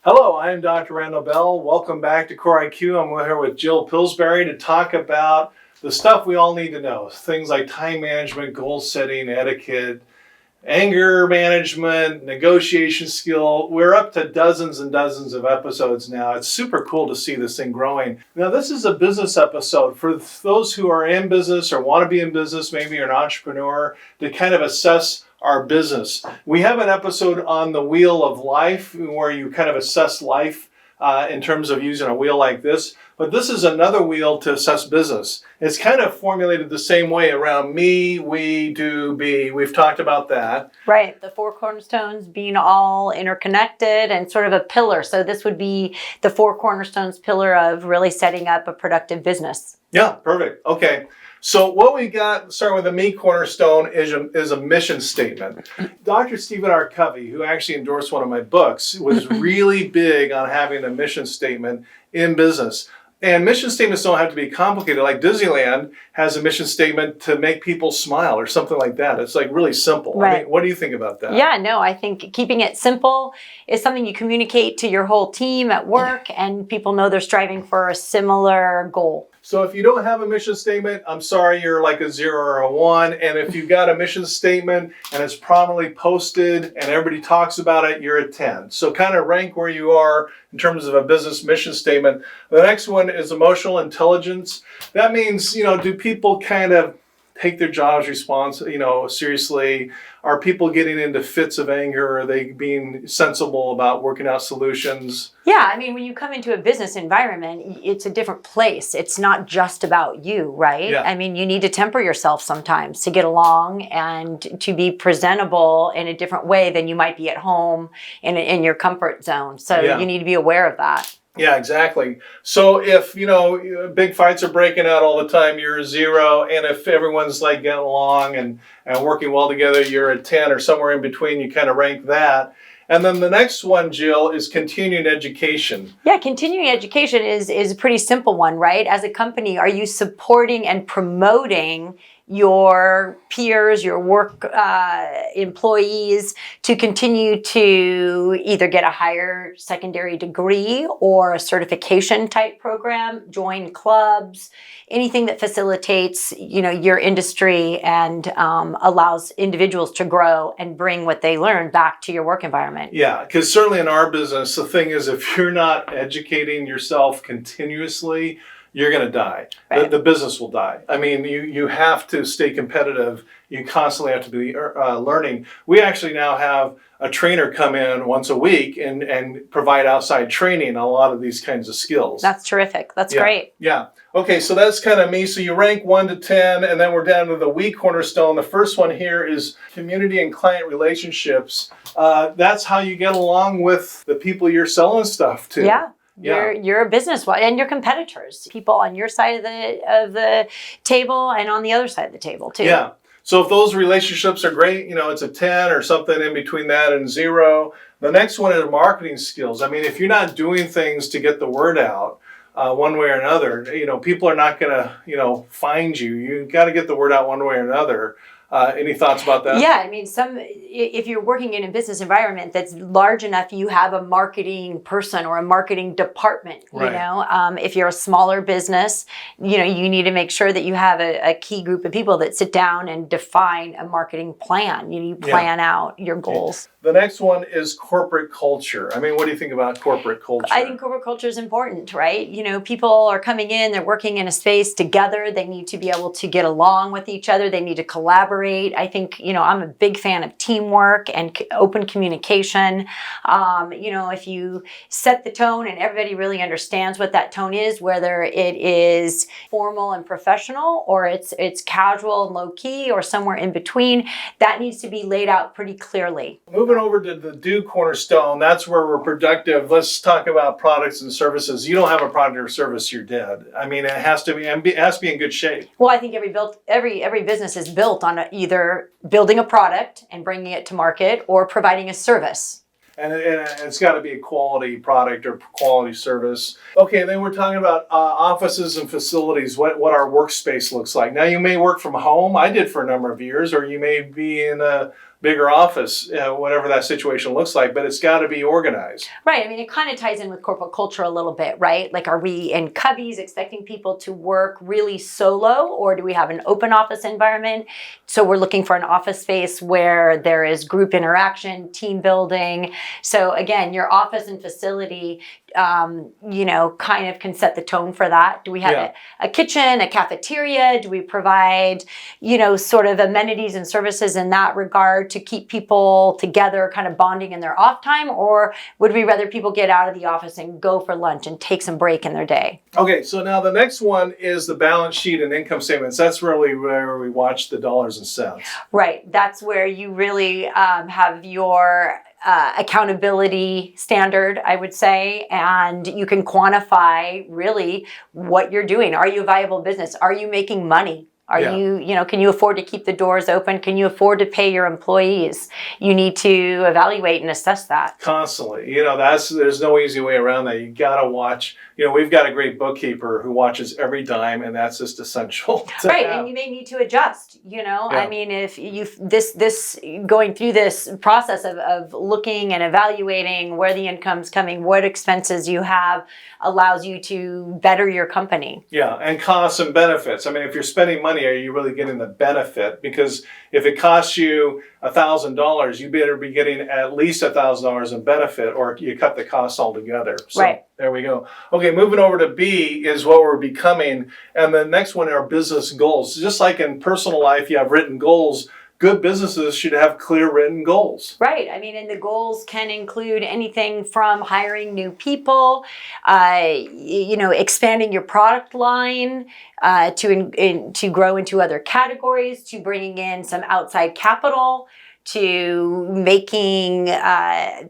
Hello, I am Dr. Randall Bell. Welcome back to Core IQ. I'm here with Jill Pillsbury to talk about the stuff we all need to know. Things like time management, goal setting, etiquette, anger management, negotiation skill. We're up to dozens and dozens of episodes now. It's super cool to see this thing growing. Now, this is a business episode for those who are in business or want to be in business, maybe you're an entrepreneur, to kind of assess our business. We have an episode on the wheel of life where you kind of assess life in terms of using a wheel like this. But this is another wheel to assess business. It's kind of formulated the same way around me, we, do, be. We've talked about that. Right. The four cornerstones being all interconnected and sort of a pillar. So this would be the four cornerstones pillar of really setting up a productive business. Yeah, perfect. Okay. So what we got, starting with the me cornerstone, is a mission statement. Dr. Stephen R. Covey, who actually endorsed one of my books, was really big on having a mission statement in business. And mission statements don't have to be complicated. Like Disneyland has a mission statement to make people smile or something like that. It's like really simple. Right. I mean, what do you think about that? Yeah, no, I think keeping it simple is something you communicate to your whole team at work, and people know they're striving for a similar goal. So if you don't have a mission statement, I'm sorry, you're like a 0 or a 1. And if you've got a mission statement and it's prominently posted and everybody talks about it, you're a 10. So kind of rank where you are in terms of a business mission statement. The next one is emotional intelligence. That means, do people kind of take their jobs seriously? Are people getting into fits of anger? Are they being sensible about working out solutions? Yeah, I mean, when you come into a business environment, it's a different place. It's not just about you, right? Yeah. I mean, you need to temper yourself sometimes to get along and to be presentable in a different way than you might be at home in your comfort zone. So Yeah. You need to be aware of that. Yeah, exactly. So if, big fights are breaking out all the time, you're a 0. And if everyone's like getting along and working well together, you're a 10 or somewhere in between. You kind of rank that. And then the next one, Jill, is continuing education. Yeah, continuing education is a pretty simple one, right? As a company, are you supporting and promoting your peers, your work employees to continue to either get a higher secondary degree or a certification type program, join clubs, anything that facilitates, your industry and allows individuals to grow and bring what they learn back to your work environment. Yeah, because certainly in our business, the thing is, if you're not educating yourself continuously, you're going to die. Right. The business will die. I mean, you have to stay competitive. You constantly have to be learning. We actually now have a trainer come in once a week and provide outside training on a lot of these kinds of skills. That's terrific. That's great. Yeah. Okay, so that's kind of me. So you rank 1 to 10, and then we're down to the we cornerstone. The first one here is community and client relationships. That's how you get along with the people you're selling stuff to. Yeah. You're a business and your competitors, people on your side of the table and on the other side of the table too. Yeah. So if those relationships are great, it's a 10 or something in between that and 0. The next one is marketing skills. I mean, if you're not doing things to get the word out one way or another, people are not going to, find you. You got to get the word out one way or another. Any thoughts about that? Yeah, I mean, if you're working in a business environment that's large enough, you have a marketing person or a marketing department. Right. If you're a smaller business, you need to make sure that you have a key group of people that sit down and define a marketing plan. You plan out your goals. The next one is corporate culture. I mean, what do you think about corporate culture? I think corporate culture is important, right? People are coming in, they're working in a space together. They need to be able to get along with each other. They need to collaborate. I think, I'm a big fan of teamwork and open communication. If you set the tone and everybody really understands what that tone is, whether it is formal and professional or it's casual and low key or somewhere in between, that needs to be laid out pretty clearly. Moving over to the do cornerstone, that's where we're productive. Let's talk about products and services. You don't have a product or service, you're dead. I mean, it has to be in good shape. Well, I think every business is built on either building a product and bringing it to market or providing a service. And it's got to be a quality product or quality service. Okay, then we're talking about offices and facilities, what our workspace looks like. Now, you may work from home. I did for a number of years, or you may be in a bigger office, whatever that situation looks like, but it's got to be organized. Right. I mean, it kind of ties in with corporate culture a little bit, right? Like, are we in cubbies expecting people to work really solo, or do we have an open office environment? So we're looking for an office space where there is group interaction, team building. So again, your office and facility, kind of can set the tone for that. Do we have a kitchen, a cafeteria? Do we provide, sort of amenities and services in that regard to keep people together, kind of bonding in their off time? Or would we rather people get out of the office and go for lunch and take some break in their day? Okay, so now the next one is the balance sheet and income statements. That's really where we watch the dollars and cents. Right. That's where you really have your accountability standard, I would say, and you can quantify really what you're doing. Are you a viable business? Are you making money? Are you, can you afford to keep the doors open? Can you afford to pay your employees? You need to evaluate and assess that. Constantly. There's no easy way around that. You got to watch. We've got a great bookkeeper who watches every dime, and that's just essential. Right, and you may need to adjust. I mean, if you this going through this process of looking and evaluating where the income's coming, what expenses you have, allows you to better your company. Yeah, and costs and benefits. I mean, if you're spending money, are you really getting the benefit? Because if it costs you $1,000, you better be getting at least $1,000 in benefit, or you cut the costs altogether. So, right. There we go. Okay, moving over to B is what we're becoming. And the next one are business goals. Just like in personal life, you have written goals. Good businesses should have clear written goals. Right. I mean, and the goals can include anything from hiring new people, expanding your product line, to grow into other categories, to bringing in some outside capital, to making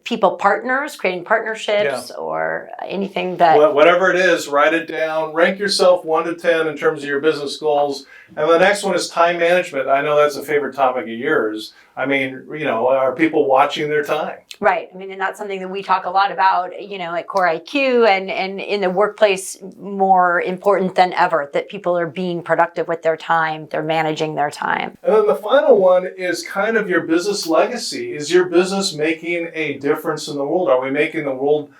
people partners, creating partnerships, or anything that... Whatever it is, write it down. Rank yourself 1 to 10 in terms of your business goals. And the next one is time management. I know that's a favorite topic of yours. I mean, are people watching their time? Right. I mean, and that's something that we talk a lot about, at Core IQ and in the workplace, more important than ever, that people are being productive with their time. They're managing their time. And then the final one is kind of your business legacy. Is your business making a difference in the world? Are we making the world,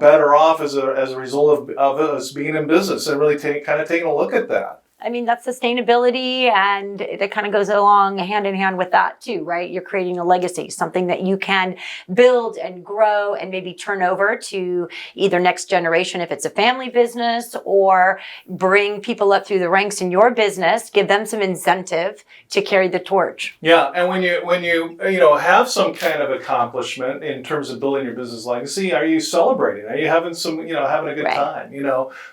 better off as a result of us being in business, and really kind of taking a look at that? I mean, that's sustainability, and that kind of goes along hand in hand with that too, right? You're creating a legacy, something that you can build and grow and maybe turn over to either next generation if it's a family business, or bring people up through the ranks in your business, give them some incentive to carry the torch. Yeah, and when you have some kind of accomplishment in terms of building your business legacy, are you celebrating? Are you having having a good time?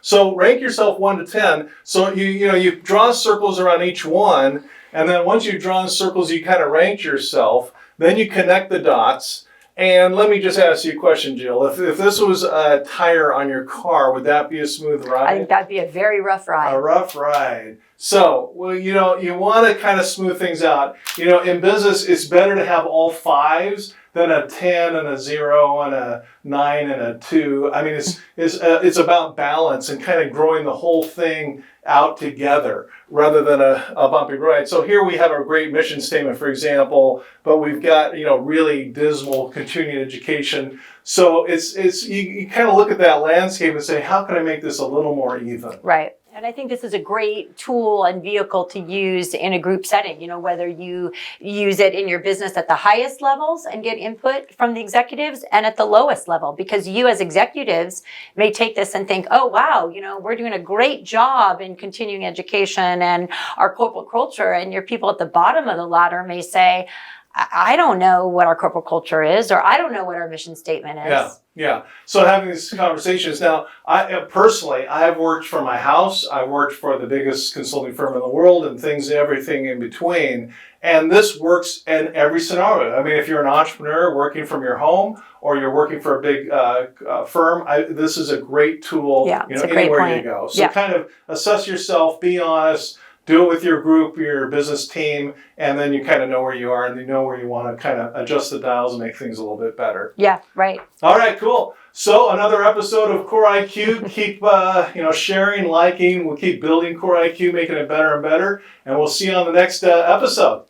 So rank yourself 1 to 10. So you draw circles around each one, and then once you've drawn circles, you kind of rank yourself. Then you connect the dots. And let me just ask you a question, Jill. If this was a tire on your car, would that be a smooth ride? I think that'd be a very rough ride. A rough ride. So, you want to kind of smooth things out. In business, it's better to have all 5s than a 10 and a 0 and a 9 and a 2. I mean, it's about balance and kind of growing the whole thing out together rather than a bumpy ride. So here we have a great mission statement, for example, but we've got, really dismal continuing education. So it's you kind of look at that landscape and say, how can I make this a little more even? Right. And I think this is a great tool and vehicle to use in a group setting, whether you use it in your business at the highest levels and get input from the executives, and at the lowest level, because you as executives may take this and think, oh, wow, we're doing a great job in continuing education and our corporate culture. And your people at the bottom of the ladder may say, I don't know what our corporate culture is, or I don't know what our mission statement is. Yeah. So having these conversations now, I have worked for my house. I worked for the biggest consulting firm in the world, and everything in between. And this works in every scenario. I mean, if you're an entrepreneur working from your home, or you're working for a big firm, this is a great tool. Anywhere you go. So kind of assess yourself, be honest. Do it with your group, your business team, and then you kind of know where you are, and you know where you want to kind of adjust the dials and make things a little bit better. Yeah, right. All right, cool. So another episode of Core IQ. Keep sharing, liking. We'll keep building Core IQ, making it better and better, and we'll see you on the next episode.